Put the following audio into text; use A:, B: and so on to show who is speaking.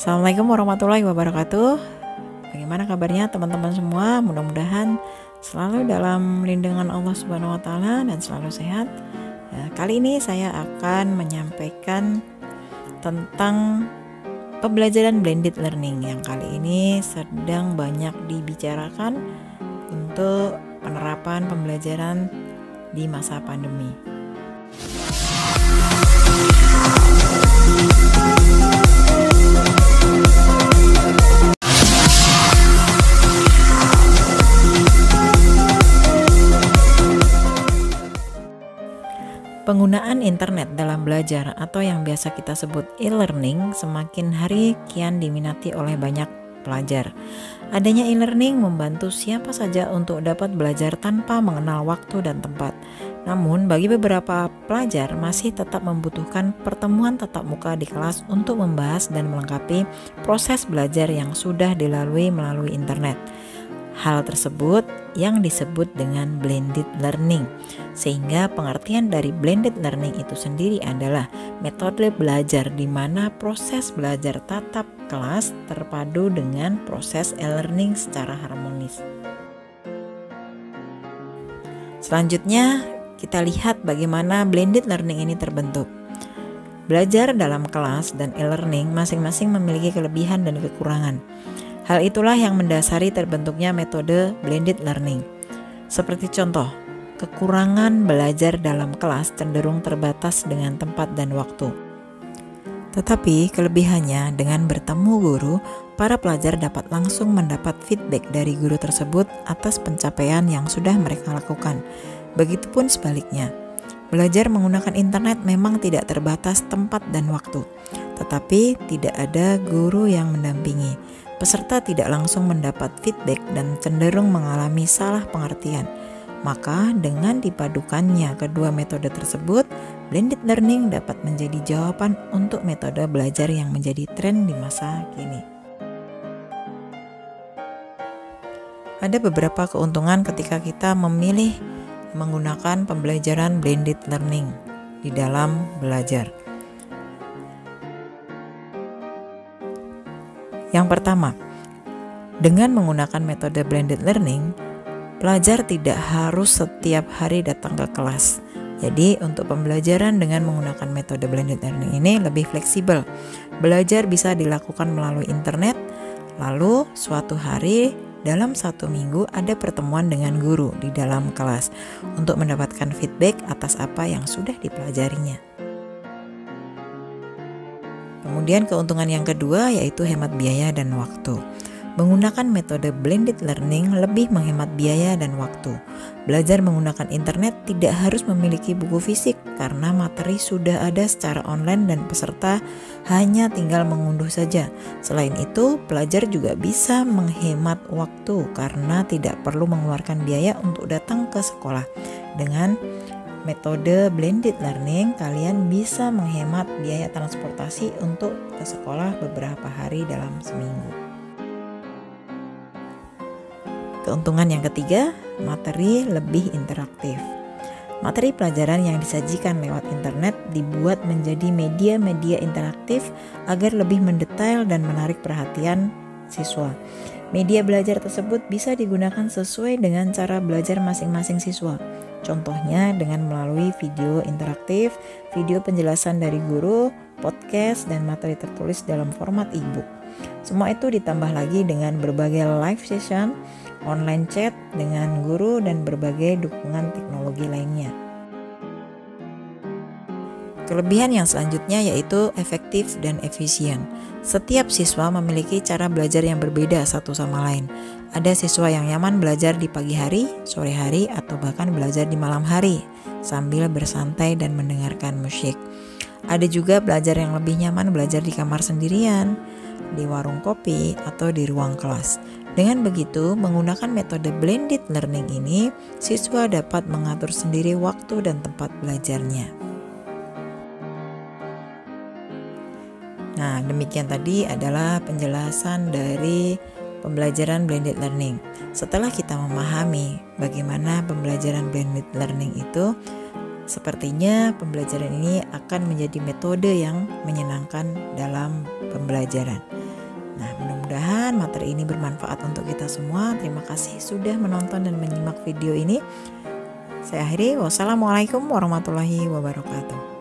A: Assalamualaikum warahmatullahi wabarakatuh. Bagaimana kabarnya teman-teman semua? Mudah-mudahan selalu dalam lindungan Allah Subhanahu wa taala dan selalu sehat. Kali ini saya akan menyampaikan tentang pembelajaran blended learning yang kali ini sedang banyak dibicarakan untuk penerapan pembelajaran di masa pandemi. Penggunaan internet dalam belajar atau yang biasa kita sebut e-learning semakin hari kian diminati oleh banyak pelajar. Adanya e-learning membantu siapa saja untuk dapat belajar tanpa mengenal waktu dan tempat. Namun bagi beberapa pelajar masih tetap membutuhkan pertemuan tatap muka di kelas untuk membahas dan melengkapi proses belajar yang sudah dilalui melalui internet. Hal tersebut yang disebut dengan blended learning. Sehingga pengertian dari blended learning itu sendiri adalah metode belajar di mana proses belajar tatap kelas terpadu dengan proses e-learning secara harmonis. Selanjutnya, kita lihat bagaimana blended learning ini terbentuk. Belajar dalam kelas dan e-learning masing-masing memiliki kelebihan dan kekurangan. Hal itulah yang mendasari terbentuknya metode blended learning. Seperti contoh, kekurangan belajar dalam kelas cenderung terbatas dengan tempat dan waktu. Tetapi kelebihannya dengan bertemu guru, para pelajar dapat langsung mendapat feedback dari guru tersebut atas pencapaian yang sudah mereka lakukan. Begitupun sebaliknya. Belajar menggunakan internet memang tidak terbatas tempat dan waktu, tetapi tidak ada guru yang mendampingi. Peserta tidak langsung mendapat feedback dan cenderung mengalami salah pengertian. Maka dengan dipadukannya kedua metode tersebut, blended learning dapat menjadi jawaban untuk metode belajar yang menjadi tren di masa kini. Ada beberapa keuntungan ketika kita memilih menggunakan pembelajaran blended learning di dalam belajar. Yang pertama, dengan menggunakan metode blended learning, pelajar tidak harus setiap hari datang ke kelas. Jadi, untuk pembelajaran dengan menggunakan metode blended learning ini lebih fleksibel. Belajar bisa dilakukan melalui internet, lalu suatu hari dalam 1 minggu ada pertemuan dengan guru di dalam kelas untuk mendapatkan feedback atas apa yang sudah dipelajarinya. Kemudian keuntungan yang kedua yaitu hemat biaya dan waktu. Menggunakan metode blended learning lebih menghemat biaya dan waktu. Belajar menggunakan internet tidak harus memiliki buku fisik karena materi sudah ada secara online dan peserta hanya tinggal mengunduh saja. Selain itu, pelajar juga bisa menghemat waktu karena tidak perlu mengeluarkan biaya untuk datang ke sekolah. Dengan metode blended learning, kalian bisa menghemat biaya transportasi untuk ke sekolah beberapa hari dalam seminggu. Keuntungan yang ketiga, materi lebih interaktif. Materi pelajaran yang disajikan lewat internet dibuat menjadi media-media interaktif agar lebih mendetail dan menarik perhatian siswa. Media belajar tersebut bisa digunakan sesuai dengan cara belajar masing-masing siswa. Contohnya dengan melalui video interaktif, video penjelasan dari guru, podcast, dan materi tertulis dalam format e-book. Semua itu ditambah lagi dengan berbagai live session, online chat dengan guru, dan berbagai dukungan teknologi lainnya. Kelebihan yang selanjutnya yaitu efektif dan efisien. Setiap siswa memiliki cara belajar yang berbeda satu sama lain. Ada siswa yang nyaman belajar di pagi hari, sore hari, atau bahkan belajar di malam hari sambil bersantai dan mendengarkan musik. Ada juga belajar yang lebih nyaman belajar di kamar sendirian, di warung kopi, atau di ruang kelas. Dengan begitu, menggunakan metode blended learning ini, siswa dapat mengatur sendiri waktu dan tempat belajarnya. Nah, demikian tadi adalah penjelasan dari pembelajaran blended learning. Setelah kita memahami bagaimana pembelajaran blended learning itu, sepertinya pembelajaran ini akan menjadi metode yang menyenangkan dalam pembelajaran. Nah, mudah-mudahan materi ini bermanfaat untuk kita semua. Terima kasih sudah menonton dan menyimak video ini. Saya akhiri, wassalamualaikum warahmatullahi wabarakatuh.